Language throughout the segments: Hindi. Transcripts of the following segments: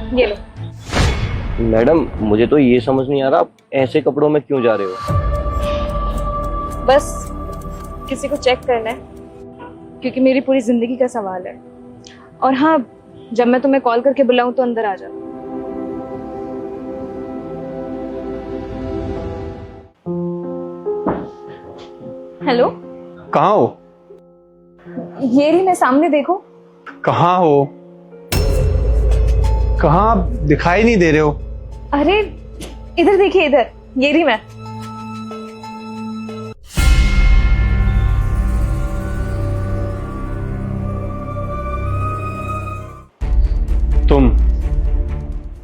ये लो। मैडम मुझे तो ये समझ नहीं आ रहा आप ऐसे कपड़ों में क्यों जा रहे हो। बस किसी को चेक करना है, क्योंकि मेरी पूरी जिंदगी का सवाल है। और हाँ, जब मैं तुम्हें कॉल करके बुलाऊं तो अंदर आ जाओ। हेलो, कहाँ हो? ये रही मैं सामने, देखो। कहाँ हो? कहाँ? आप दिखाई नहीं दे रहे हो। अरे इधर देखिए, इधर ये रही मैं।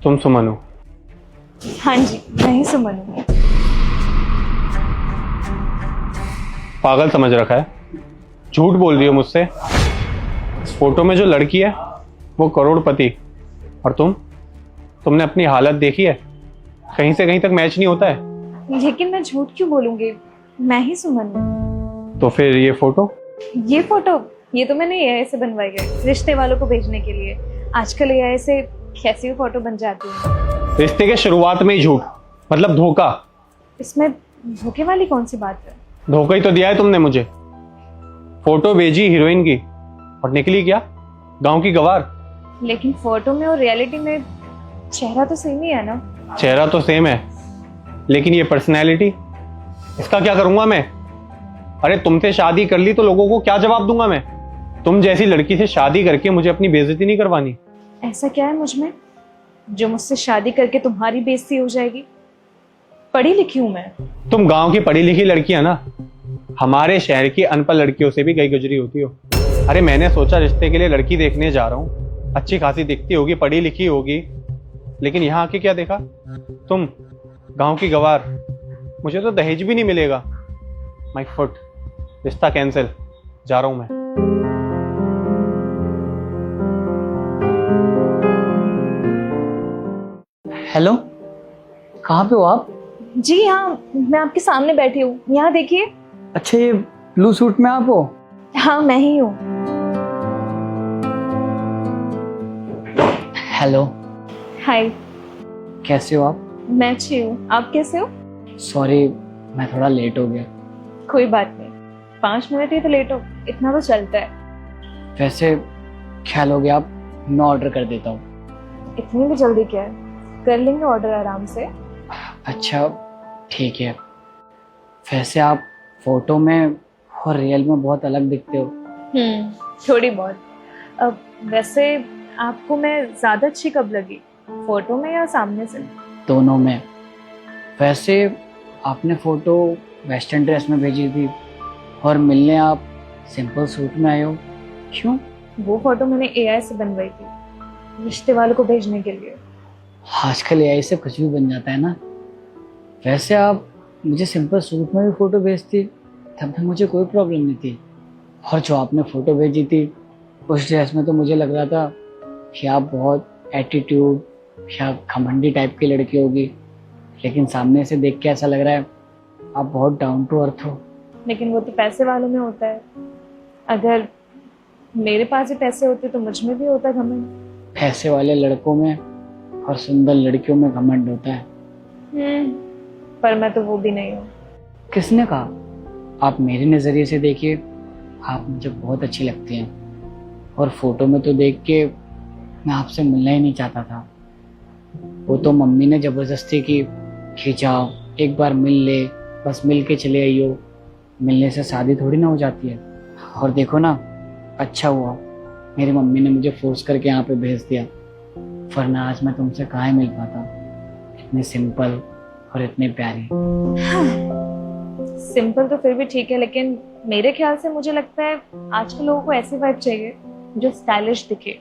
तुम सुमन हो? हाँ जी, मैं ही सुमन हूँ। पागल समझ रखा है? झूठ बोल रही हो मुझसे। इस फोटो में जो लड़की है वो करोड़पति, और तुमने अपनी हालत देखी है? कहीं से कहीं तक मैच नहीं होता है। लेकिन मैं झूठ क्यों बोलूंगी, मैं ही सुमन हूँ। तो फिर ये फोटो ये तो मैंने एआई से बनवाई है, रिश्ते वालों को भेजने के लिए। आजकल एआई से कैसी भी फोटो बन जाती है। रिश्ते के शुरुआत में ही झूठ, मतलब धोखा। इसमें धोखे वाली कौन सी बात है? धोखा ही तो दिया है तुमने मुझे। फोटो भेजी हीरोइन की और निकली क्या, गांव की गवार। लेकिन फोटो में और रियलिटी में चेहरा तो सेम ही है ना। चेहरा तो सेम है, लेकिन ये पर्सनैलिटी, इसका क्या करूंगा मैं? अरे तुमसे शादी कर ली तो लोगों को क्या जवाब दूंगा मैं? तुम जैसी लड़की से शादी करके मुझे अपनी बेइज्जती नहीं करवानी। ऐसा क्या है मुझ में जो मुझसे शादी करके तुम्हारी बेइज्जती हो जाएगी? पढ़ी लिखी हूं मैं। तुम गांव की पढ़ी लिखी लड़की है ना, हमारे शहर की अनपढ़ लड़कियों से भी गई गुजरी होती हो। अरे मैंने सोचा रिश्ते के लिए लड़की देखने जा रहा हूँ, अच्छी खासी दिखती होगी, पढ़ी लिखी होगी, लेकिन यहाँ आके क्या देखा? तुम गांव की गवार। मुझे तो दहेज भी नहीं मिलेगा। माय फुट, रिश्ता कैंसिल, जा रहा हूं मैं। हेलो, कहाँ पे हो आप? जी हाँ, मैं आपके सामने बैठी हूँ, यहाँ देखिए। अच्छा, ये ब्लू सूट में आप हो? हाँ, मैं ही हूँ। हेलो, हाय। कैसे हो आप? मैं अच्छी हूँ, आप कैसे हो? सॉरी, मैं थोड़ा लेट हो गया। कोई बात नहीं, 5 मिनट ही तो लेट हो, इतना तो चलता है। वैसे ख्याल हो गया, आप मैं ऑर्डर कर देता हूँ। इतनी भी जल्दी क्या है, कर लेंगे ऑर्डर आराम से। अच्छा ठीक है। वैसे आप फोटो में और रियल में बहुत अलग दिखते हो। थोड़ी बहुत। अब वैसे आपको मैं ज्यादा अच्छी कब लगी, फोटो में या सामने से? दोनों में। वैसे आपने फोटो वेस्टर्न ड्रेस में भेजी थी और मिलने आप सिंपल सूट में आए हो, क्यों? वो फोटो मैंने एआई से बनवाई थी, रिश्ते वालों को भेजने के लिए। आजकल एआई से कुछ भी बन जाता है ना। वैसे आप मुझे सिंपल सूट में भी फ़ोटो भेजती तब तक मुझे कोई प्रॉब्लम नहीं थी, और जो आपने फ़ोटो भेजी थी उस ड्रेस में तो मुझे लग रहा था कि आप बहुत एटीट्यूड या घमंडी टाइप की लड़की होगी, लेकिन सामने से देख के ऐसा लग रहा है आप बहुत डाउन टू अर्थ हो। लेकिन वो तो पैसे वालों में होता है, अगर मेरे पास ही पैसे होते तो मुझ में भी होता घमंड। पैसे वाले लड़कों में और सुंदर लड़कियों में घमंड होता है। पर मैं तो वो भी नहीं हूँ। किसने कहा? आप मेरे नज़रिए से देखिए, आप मुझे बहुत अच्छी लगती हैं, और फोटो में तो देख के मैं आपसे मिलना ही नहीं चाहता था। वो तो मम्मी ने ज़बरदस्ती की कि जाओ एक बार मिल ले, बस मिल के चले आइयो, मिलने से शादी थोड़ी ना हो जाती है। और देखो ना, अच्छा हुआ मेरी मम्मी ने मुझे फोर्स करके यहाँ पे भेज दिया, वरना आज मैं तुमसे कहाँ मिल पाता, इतनी सिंपल और इतनी प्यारी। सिंपल तो फिर भी ठीक है, लेकिन मेरे ख्याल से मुझे लगता है आजकल लोगों को ऐसी वाइब चाहिए जो स्टाइलिश दिखे,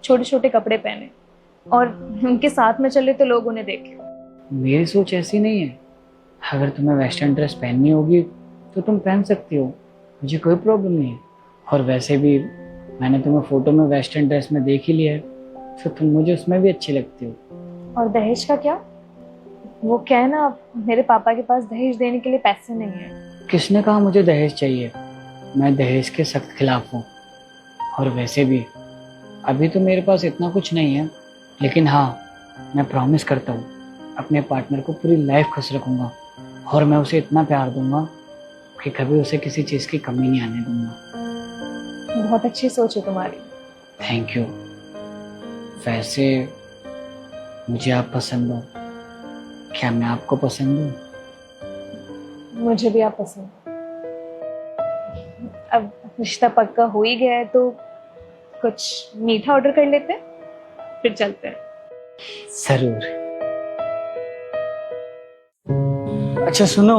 छोटे छोटे कपड़े पहने और उनके साथ में चले तो लोग उन्हें देखें। मेरी सोच ऐसी नहीं है। अगर तुम्हें वेस्टर्न ड्रेस पहननी होगी तो तुम पहन सकती हो, मुझे कोई प्रॉब्लम नहीं है। और वैसे भी मैंने तुम्हें फ़ोटो में वेस्टर्न ड्रेस में देख ही लिया है, तो तुम मुझे उसमें भी अच्छी लगती हो। और दहेज का क्या? वो क्या है ना, मेरे पापा के पास दहेज देने के लिए पैसे नहीं है। किसने कहा मुझे दहेज चाहिए? मैं दहेज के सख्त खिलाफ हूँ। और वैसे भी अभी तो मेरे पास इतना कुछ नहीं है, लेकिन हाँ, मैं प्रॉमिस करता हूँ अपने पार्टनर को पूरी लाइफ खुश रखूंगा और मैं उसे इतना प्यार दूंगा कि कभी उसे किसी चीज़ की कमी नहीं आने दूंगा। बहुत अच्छी सोच है तुम्हारी। Thank you. वैसे मुझे आप पसंद हो, क्या मैं आपको पसंद हूँ? मुझे भी आप पसंद हो। अब रिश्ता पक्का हो ही गया है तो कुछ मीठा ऑर्डर कर लेते हैं, फिर चलते हैं। जरूर। अच्छा सुनो,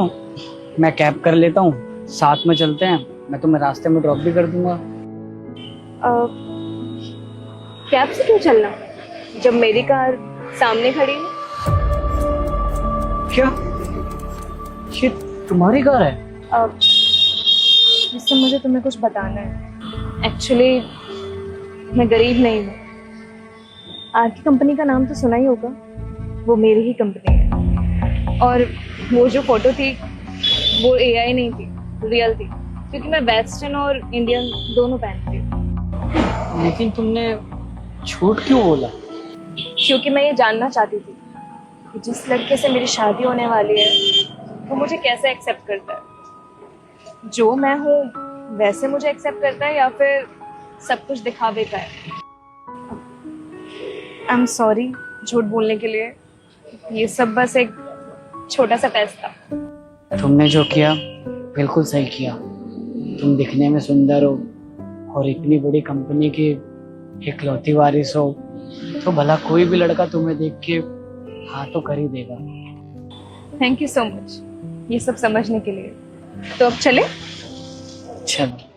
मैं कैब कर लेता हूँ, साथ में चलते हैं, मैं तुम्हें रास्ते में ड्रॉप भी कर दूंगा। कैब से क्यों चलना जब मेरी कार सामने खड़ी है? क्या ये तुम्हारी कार है? जिससे मुझे तुम्हें कुछ बताना है। एक्चुअली मैं गरीब नहीं हूँ। आर की कंपनी का नाम तो सुना ही होगा, वो मेरी ही कंपनी है। और वो जो फोटो थी वो एआई नहीं थी, रियल थी, क्योंकि मैं वेस्टर्न और इंडियन दोनों पहनती हूँ। लेकिन तुमने झूठ क्यों बोला? क्योंकि मैं ये जानना चाहती थी कि जिस लड़के से मेरी शादी होने वाली है वो मुझे कैसे एक्सेप्ट करता है। जो मैं हूँ वैसे मुझे एक्सेप्ट करता है या फिर सब कुछ दिखावे का है। आई एम सॉरी झूठ बोलने के लिए। ये सब बस एक छोटा सा टेस्ट था। तुमने जो किया बिल्कुल सही किया। तुम दिखने में सुंदर हो और इतनी बड़ी कंपनी की इकलौती वारिस हो, तो भला कोई भी लड़का तुम्हें देख के हाँ तो कर ही देगा। थैंक यू सो मच ये सब समझने के लिए। तो अब चले? चलो।